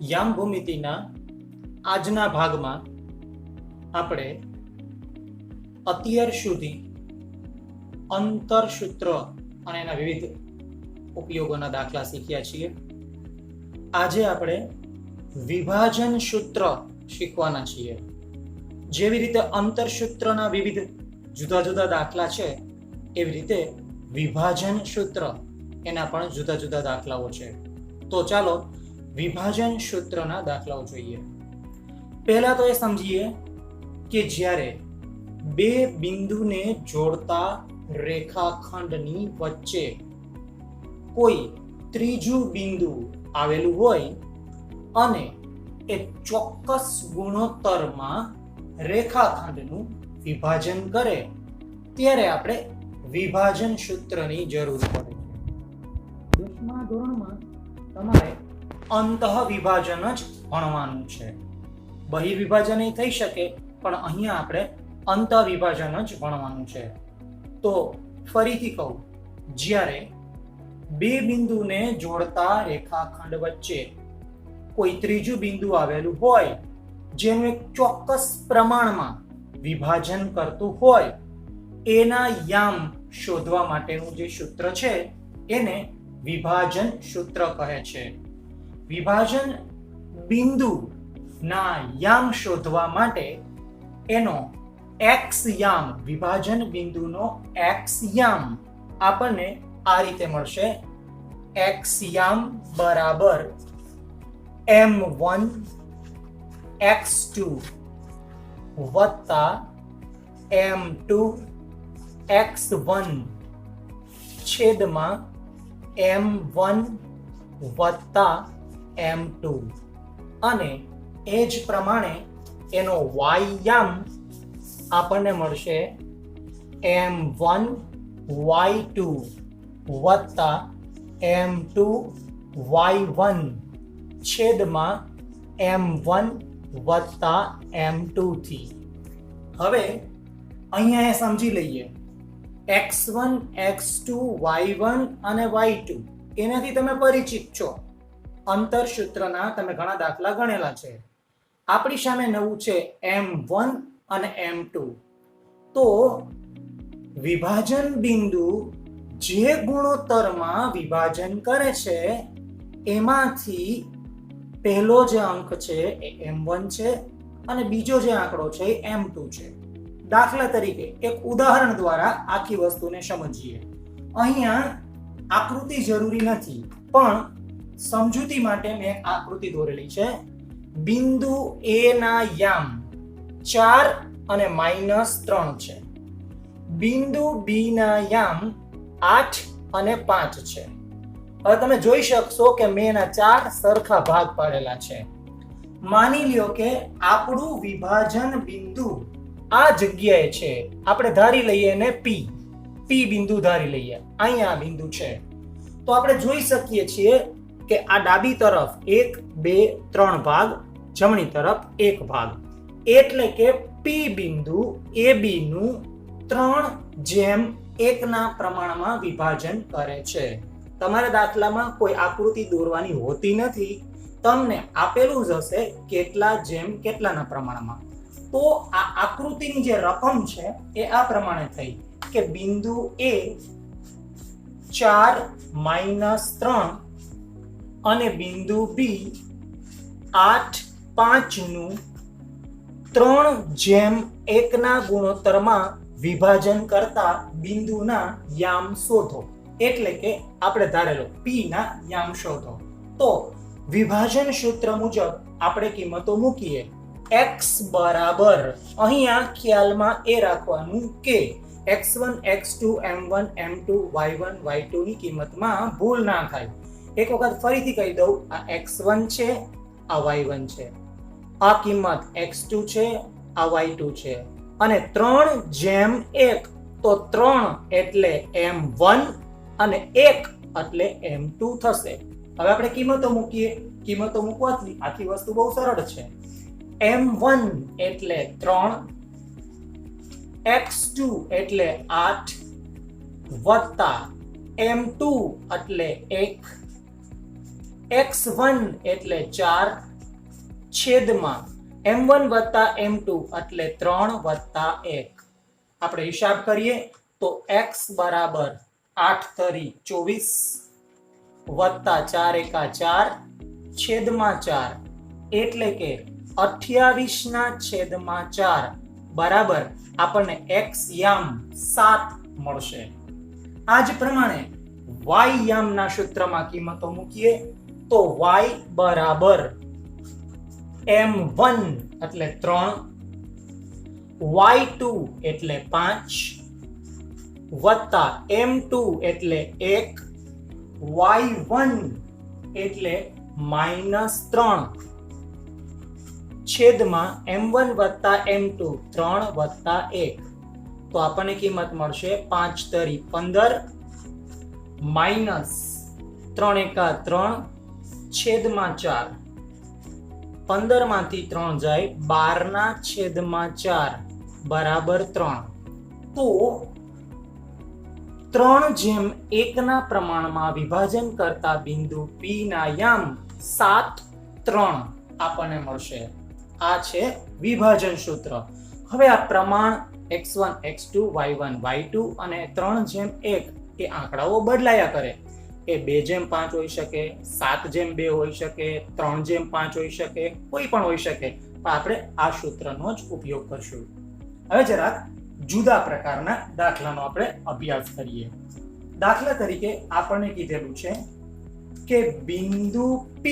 યામ ભૂમિતિના આજના ભાગમાં આપણે અત્યાર સુધી અંતરસૂત્ર અને એના વિવિધ ઉપયોગોના દાખલા શીખ્યા છીએ. આજે આપણે વિભાજન સૂત્ર શીખવાના છીએ. જેવી રીતે અંતરસૂત્રના વિવિધ જુદા જુદા દાખલા છે, એવી રીતે વિભાજન સૂત્ર એના પણ જુદા જુદા દાખલાઓ છે. તો ચાલો વિભાજન સૂત્રના દાખલાઓ જોઈએ. પહેલા તો એ સમજીએ કે જ્યારે બે બિંદુને જોડતા રેખાખંડની વચ્ચે કોઈ ત્રીજું બિંદુ આવેલું હોય અને એ ચોક્કસ ગુણોત્તરમાં રેખાખંડનું વિભાજન કરે ત્યારે આપણે વિભાજન સૂત્રની જરૂર પડે છે. 10મા ધોરણમાં તમારે અંતઃ વિભાજન જ ભણવાનું છે. બહિ વિભાજન થઈ શકે, પણ અહીંયા આપણે અંતઃ વિભાજન જ ભણવાનું છે. તો ફરીથી કહું, જ્યારે બે બિંદુને જોડતા રેખાખંડ વચ્ચે કોઈ ત્રીજું બિંદુ આવેલું હોય જેનું એક ચોક્કસ પ્રમાણમાં વિભાજન કરતું હોય, એના યામ શોધવા માટેનું જે સૂત્ર છે એને વિભાજન સૂત્ર કહે છે. વિભાજન બિંદુ ના યામ શોધવા માટે એનો x યામ, વિભાજન બિંદુનો x યામ આપણને આ રીતે મળશે. x યામ બરાબર m1 x2 વત્તા m2 x1 છેદમાં m1 વત્તા m2, અને એ જ પ્રમાણે એનો y યામ આપણને મળશે m1 y2 વત્તા m2 y1 છેદમાં m1 વત્તા m2 થી. હવે અહીંયા એ સમજી લઈએ, x1 x2 y1 અને y2 એનાથી તમે પરિચિત છો. અંતરસૂત્રના તમે ઘણા દાખલા ગણેલા છે. આપણી સામે નવું છે m1 અને m2. તો વિભાજન બિંદુ જે ગુણોત્તરમાં વિભાજન કરે છે એમાંથી પહેલો જે અંક છે એ m1 છે અને બીજો જે આંકડો છે એ m2 છે. દાખલા તરીકે એક ઉદાહરણ દ્વારા આખી વસ્તુને સમજીએ. અહીંયા આકૃતિ જરૂરી નથી, પણ સમજૂતી માટે મેં એક આકૃતિ દોરેલી છે. બિંદુ A ના યામ 4 અને -3 છે. બિંદુ B ના યામ 8 અને 5 છે. હવે તમે જોઈ શકશો કે મેં એના 4 સરખા ભાગ પાડેલા છે. માની લ્યો કે આપણું વિભાજન બિંદુ આ જગ્યાએ છે. આપણે ધારી લઈએ એને P બિંદુ ધારી લઈએ. અહીંયા બિંદુ છે. તો આપણે જોઈ શકીએ છીએ કે આ ડાબી તરફ 1 2 3 ભાગ, જમણી તરફ 1 ભાગ, એટલે કે P બિંદુ AB નું 3:1 ના પ્રમાણમાં વિભાજન કરે છે. તમારા દાખલામાં કોઈ આકૃતિ દોરવાની હોતી નથી, તમને આપેલું જ હશે કેટલા જેમ કેટલાના પ્રમાણમાં. તો આ આકૃતિની જે રકમ છે એ આ પ્રમાણે થઈ કે બિંદુ A 4 -3 અને બિંદુ B 8 5 નું 3:1 ના ગુણોત્તરમાં વિભાજન કરતા બિંદુના યામ શોધો. એટલે કે આપણે ધારેલો P ના યામ શોધો. તો વિભાજન સૂત્ર મુજબ આપણે કિંમતો મૂકીએ. x બરાબર, અહીંયા ખ્યાલમાં એ રાખવાનું કે x1 x2 m1 m2 y1 y2 ની કિંમતમાં ભૂલ ના થાય. એક વખત ફરીથી કહી દઉં, આ x1 છે, આ y1 છે, આ કિંમત x2 છે, આ y2 છે, અને 3:1, તો 3 એટલે m1 અને 1 એટલે m2 થશે. હવે આપણે કિંમતો મૂકીએ. કિંમતો મૂકવાથી આખી વસ્તુ બહુ સરળ છે. m1 એટલે 3, x2 એટલે 8 વત્તા m2 એટલે 1, x1 એટલે 4 છેદમાં m1 વત્તા m2 એટલે 3 વત્તા 1. આપણે હિસાબ કરીએ તો x બરાબર 8 તરી 24 વત્તા 4 એકા 4 છેદમાં 4 એટલે કે 28 ના છેદમાં 4 બરાબર આપણને x યામ 7 મળશે. આ જ પ્રમાણે y યામના સૂત્રમાં કિંમતો મૂકીએ તો y બરાબર m1 એટલે 3, y2 એટલે 5 વત્તા m2 એટલે 1, y1 એટલે -3 છેદમાં m1 વત્તા m2 3 વત્તા 1. તો આપણને કિંમત મળશે 5 તરી 15 માઇનસ 3 એકા 3 છેદમાં 4. 15 માંથી 3 જાય 12 ના છેદમાં 4 બરાબર 3. તો 3:1 ના પ્રમાણમાં વિભાજન કરતા બિંદુ P ના યામ 7, 3 આપણને મળશે. આ છે વિભાજન સૂત્ર. હવે આ પ્રમાણ x1, x2, y1, y2 અને 3:1 એ આંકડાઓ બદલાયા કરે. એ 2:5 હોઈ શકે, 7:2 હોઈ શકે, 3:5 હોઈ શકે, કોઈ પણ હોઈ શકે. પણ આપણે આ સૂત્રનો જ ઉપયોગ કરશું. હવે જરાક જુદા પ્રકારના દાખલાનો આપણે અભ્યાસ કરીએ. દાખલા તરીકે આપણને કીધેલું છે કે બિંદુ P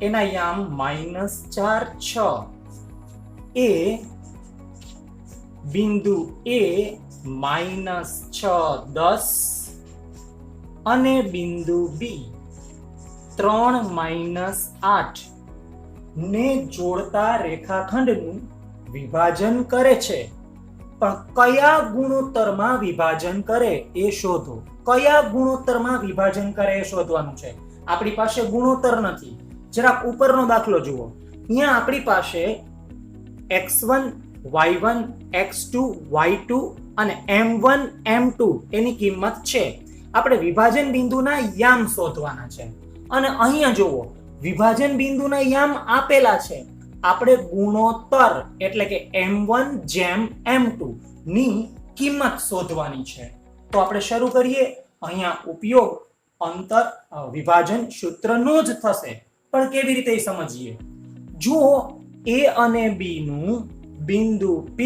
એના યામ -4, 6 એ બિંદુ A -6, 10 અને બિંદુ B 3, -8 ને જોડતા રેખાખંડનું વિભાજન કરે છે. પણ કયા ગુણોત્તરમાં વિભાજન કરે એ શોધો. કયા ગુણોત્તરમાં વિભાજન કરે એ શોધવાનું છે. આપણી પાસે ગુણોત્તર નથી. જરાક ઉપરનો દાખલો જુઓ. અહીંયા આપણી પાસે x1, y1, x2, y2 અને m1, m2 એની કિંમત છે. આપણે વિભાજન બિંદુના યામ શોધવાના છે. અને અહીંયા જુઓ, વિભાજન બિંદુના યામ આપેલા છે. આપણે ગુણોત્તર એટલે કે m1 જેમ m2 ની કિંમત શોધવાની છે. તો આપણે શરૂ કરીએ. અહીંયા ઉપયોગ અંતર વિભાજન સૂત્રનો જ થશે. પણ કેવી રીતે સમજીએ? જો A અને B નું બિંદુ P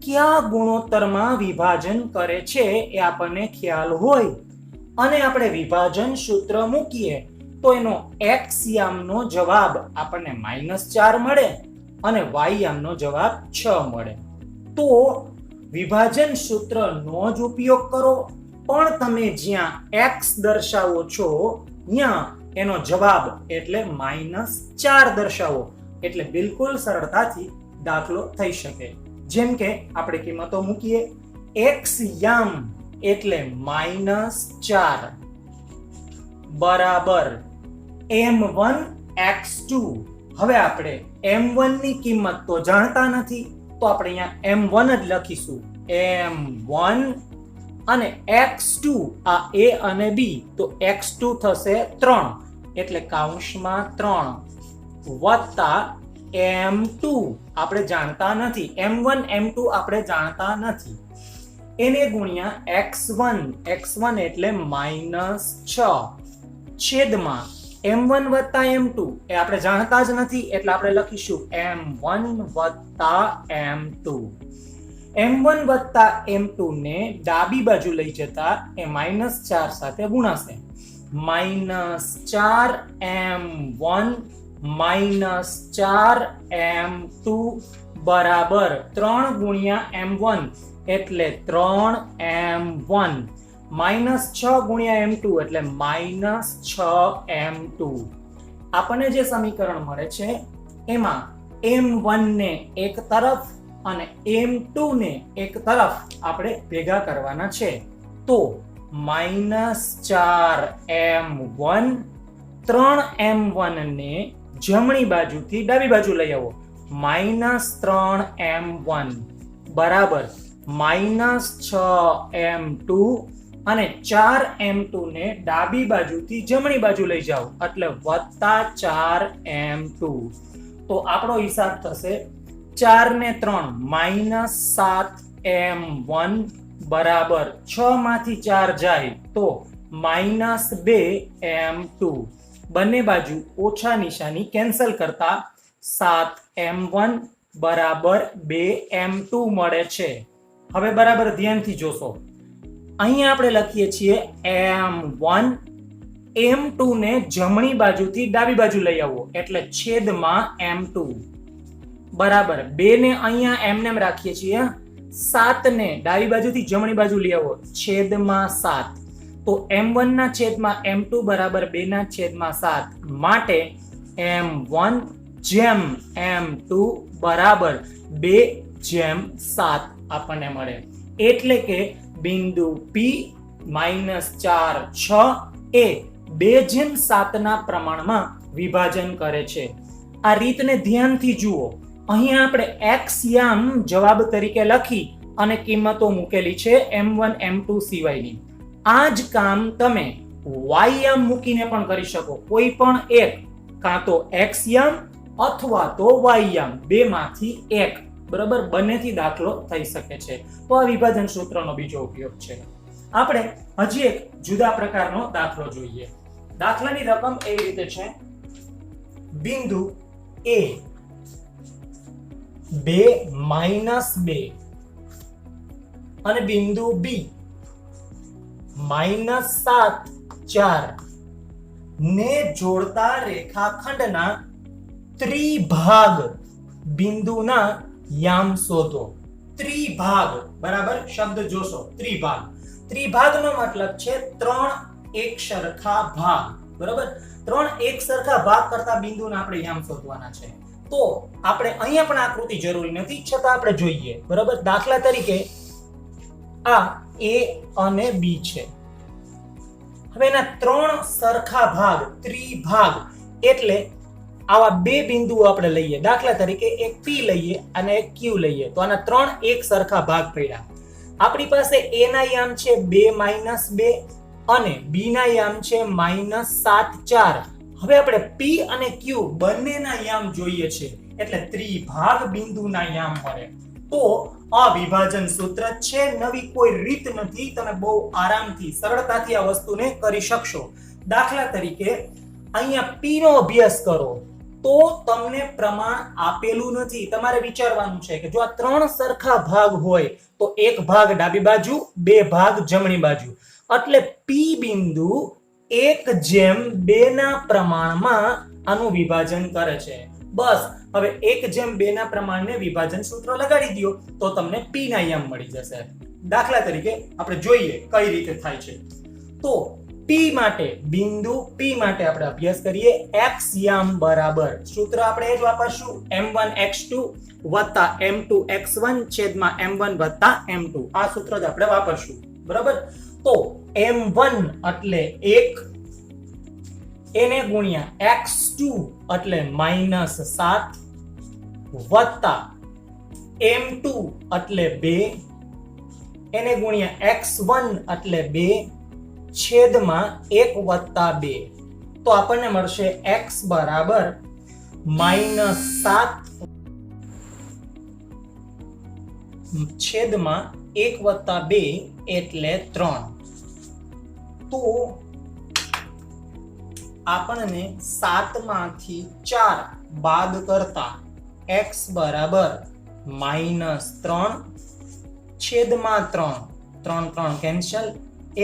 કયા ગુણોત્તરમાં વિભાજન કરે છે એ આપણને ખ્યાલ હોય અને આપણે વિભાજન સૂત્ર મૂકીએ તો એનો x યામનો જવાબ આપણને -4 મળે અને y યામનો જવાબ 6 મળે. તો વિભાજન સૂત્રનો જ ઉપયોગ કરો, પણ તમે જ્યાં x દર્શાવો છો ત્યાં એનો જવાબ એટલે -4 દર્શાવો. એટલે બિલકુલ સરળતાથી દાખલો થઈ શકે. જેમ કે આપણે કિંમતો મૂકીએ. x યામ એટલે -4 બરાબર m1 x2. હવે આપણે m1 ની કિંમત તો જાણતા નથી, તો આપણે અહીંયા m1 જ લખીશું. m1 અને x2 આ a અને b, તો x2 થશે 3 એટલે કૌંસમાં 3 વત્તા m2 આપણે જાણતા નથી. m1 m2 આપણે જાણતા નથી. એને ગુણ્યા x1 એટલે -6 છેદમાં m1 વત્તા m2 એ આપણે જાણતા જ નથી એટલે આપણે લખીશું m1 વત્તા m2. m1 વત્તા m2 ને ડાબી બાજુ લઈ જતા એ -4 સાથે ગુણાશે. -4m1 -4m2 બરાબર 3 ગુણ્યા m1 એટલે 3m1 -6 ગુણ્યા m2 એટલે -6m2. આપણને જે સમીકરણ મળે છે એમાં m1 ને એક તરફ અને m2 ને એક તરફ આપણે ભેગા કરવાના છે. તો -4m1 3m1 ને જમણી બાજુથી ડાબી બાજુ લઈ આવો. -3m1 બરાબર -6m2 અને 4m2 ને ડાબી બાજુથી જમણી બાજુ લઈ જાઓ એટલે +4m2. તો આપણો હિસાબ થશે 4 ને 3 -7m1 બરાબર 6 માંથી 4 જાય તો -2m2. બંને બાજુ ઓછા નિશાની કેન્સલ કરતા 7m1 બરાબર 2m2 મળે છે. હવે બરાબર ધ્યાનથી જોશો, અહીંયા આપણે લખીએ છીએ m1, m2 ને જમણી બાજુથી ડાબી બાજુ લઈ આવો એટલે છેદમાં m2 બરાબર 2 ને અહીંયા એમને રાખીએ છીએ, 7 ને ડાબી બાજુથી જમણી બાજુ લઈ આવો છેદમાં 7. તો m1 ના છેદમાં m2 બરાબર 2 ના છેદમાં 7 માટે m1 જેમ m2 બરાબર 2/7 આપણને મળે. એટલે કે બિંદુ P -4 6 એ 2/7 ના પ્રમાણમાં વિભાજન કરે છે. આ રીતને ધ્યાનથી જુઓ. અહીંયા આપણે x યામ જવાબ તરીકે લખી અને કિંમતો મૂકેલી છે m1 m2 સિવાયની. આ જ કામ તમે y યામ મૂકીને પણ કરી શકો. કોઈ પણ એક, કાં તો x યામ અથવા તો y યામ, બેમાંથી એક, બરાબર, બંનેથી દાખલો થઈ શકે છે. તો આ વિભાજન સૂત્રનો બીજો ઉપયોગ છે. આપણે હજી એક જુદા પ્રકારનો દાખલો જોઈએ. દાખલાની રકમ એવી રીતે છે: બિંદુ A 2 -2 અને બિંદુ B -7 4 ને જોડતા રેખાખંડના ત્રિભાગ બિંદુના યામ શોધો. ત્રિભાગ, બરાબર, શબ્દ જોશો, ત્રિભાગ. ત્રિભાગનો મતલબ છે 3 એક સરખા ભાગ, બરાબર. 3 એક સરખા ભાગ કરતા બિંદુના આપણે યામ શોધવાના છે. તો આપણે અહીંયા પણ આકૃતિ જરૂરી નથી, છતાં આપણે જોઈએ, બરાબર. દાખલા તરીકે આ A અને B છે. હવે એના 3 સરખા ભાગ, ત્રિભાગ એટલે આવા બે બિંદુઓ આપણે લઈએ. દાખલા તરીકે એક P લઈએ અને એક Q લઈએ તો આના 3 એક સરખા ભાગ પડ્યા. આપણી પાસે A ના યામ છે 2 -2 અને B ના યામ છે -7 4. હવે આપણે P અને Q બંનેના યામ જોઈએ છે એટલે ત્રિભાગ બિંદુના યામ મળે. તો આ વિભાજન સૂત્ર છે, નવી કોઈ રીત નથી. તમે બહુ આરામથી, સરળતાથી આ વસ્તુને કરી શકશો. દાખલા તરીકે અહીંયા P નો અભ્યાસ કરો તો તમને પ્રમાણ આપેલું નથી. તમારે વિચારવાનું છે કે જો આ 3 સરખા ભાગ હોય તો એક ભાગ ડાબી બાજુ, 2 ભાગ જમણી બાજુ, એટલે P બિંદુ 1/2 ના પ્રમાણમાં આનું વિભાજન કરે છે. બસ હવે 1/2 ના પ્રમાણને વિભાજન સૂત્ર લગાડી દો તો તમને P ના યામ મળી જશે. દાખલા તરીકે આપણે જોઈએ કઈ રીતે થાય છે. તો P માટે, બિંદુ P માટે આપણે અભ્યાસ કરીએ. x યામ બરાબર, સૂત્ર આપણે એ જ વાપરશું, m1 x2 m2 x1 છેદમાં m1 m2. આ સૂત્ર જ આપણે વાપરશું, બરાબર. તો m1 એટલે 1, એને ગુણ્યા x2 એટલે -7 વત્તા m2 એટલે 2, એને ગુણ્યા x1 એટલે 2 છેદમાં 1 વત્તા 2. તો આપણને મળશે x બરાબર -7 છેદમાં 1 વત્તા 2 એટલે 3. તો આપણને 7 માંથી 4 બાદ કરતા x બરાબર -3 છેદમાં 3, 3 3 કેન્સલ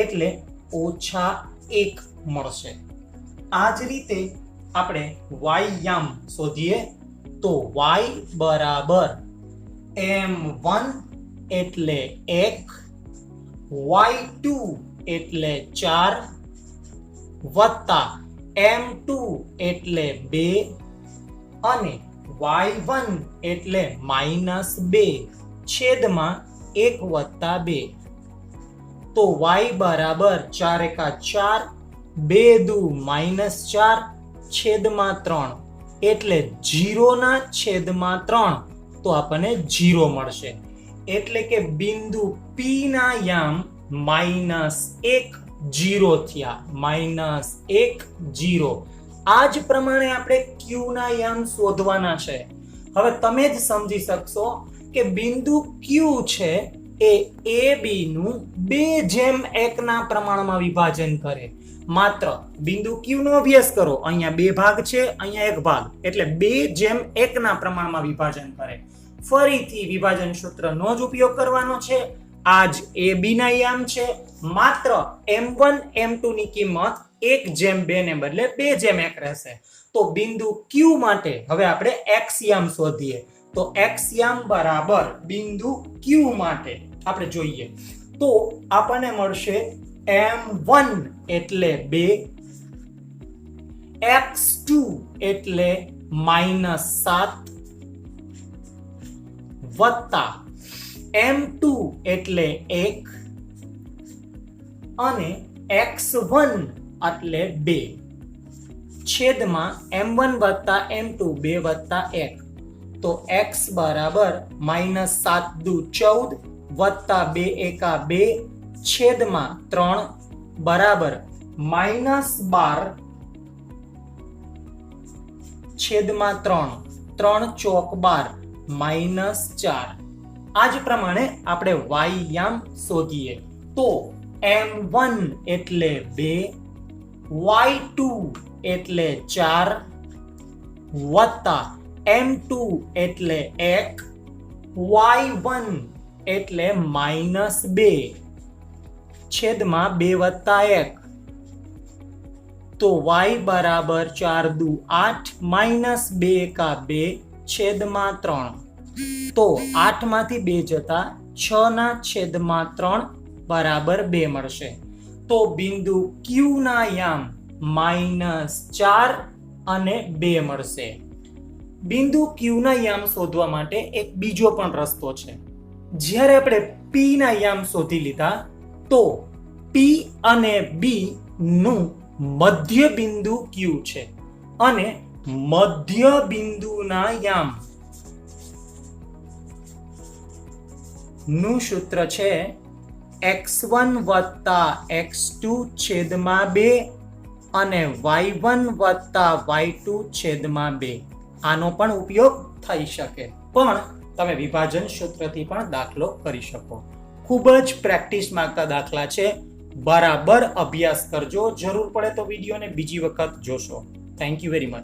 એટલે -1 મળશે. આ જ રીતે આપણે y યામ શોધીએ તો y બરાબર m1 એટલે 1, y2 એટલે 4 વત્તા m2 એટલે 2 અને y1 એટલે -2 છેદમાં 1 વત્તા 2. તો y બરાબર 4 એકા 4, 2 દુ -4 છેદમાં 3 એટલે 0 ના છેદમાં 3. તો આપણને 0 મળશે. એટલે કે બિંદુ P ના યામ -1 0 થયા, -1 0. આ જ પ્રમાણે આપણે Q ના યામ શોધવાના છે. હવે તમે જ સમજી શકશો કે બિંદુ Q છે એ AB નું 2:1 ના પ્રમાણમાં વિભાજન કરે. માત્ર બિંદુ Q નો અભ્યાસ કરો. અહીંયા 2 ભાગ છે, અહીંયા 1 ભાગ, એટલે 2:1 ના પ્રમાણમાં વિભાજન કરે. ફરીથી વિભાજન સૂત્રનો જ ઉપયોગ કરવાનો છે. આ જ AB ના યામ છે. માત્ર m1 m2 ની કિંમત 1:2 ને બદલે 2:1 રહેશે. તો બિંદુ Q માટે હવે આપણે x યામ શોધીએ. તો x યામ બરાબર બિંદુ Q માટે આપણે જોઈએ તો આપણને મળશે m1 એટલે 2, x2 એટલે -7 વત્તા m2 એટલે 1 અને x1 એટલે 2 છેદમાં m1 વત્તા m2 2 વત્તા 1. તો x બરાબર -7 દુ 14 વત્તા 2 એકા 2 છેદમાં 3 બરાબર -12 છેદમાં 3, 3 ચોક 12 -4. આ જ પ્રમાણે આપણે y યામ શોધીએ તો m1 એટલે 2, y2 એટલે 4 વત્તા m2 એટલે 1, y1 એટલે -2 છેદમાં 2 વત્તા 1. તો y બરાબર 4 દુ 8 -2 એકા 2 છેદમાં 3. તો 8 માંથી 2 જતા 6 ના છેદમાં 3 બરાબર 2 મળશે. તો બિંદુ Q ના યામ -4 અને 2 મળશે. બિંદુ Q ના યામ શોધવા માટે એક બીજો પણ રસ્તો છે. જ્યારે આપણે P ના યામ શોધી લીધા તો P અને B નું મધ્ય બિંદુ Q છે અને મધ્ય બિંદુના યામ નું સૂત્ર છે x1 વત્તા x2 છેદમાં 2 અને y1 વત્તા y2 છેદમાં 2. આનો પણ ઉપયોગ થઈ શકે, પણ તમે વિભાજન સૂત્રથી પણ દાખલો કરી શકો. ખૂબ જ પ્રેક્ટિસ માંગતા દાખલા છે. બરાબર અભ્યાસ કરજો. જરૂર પડે તો વિડીયોને બીજી વખત જોશો. Thank you very much.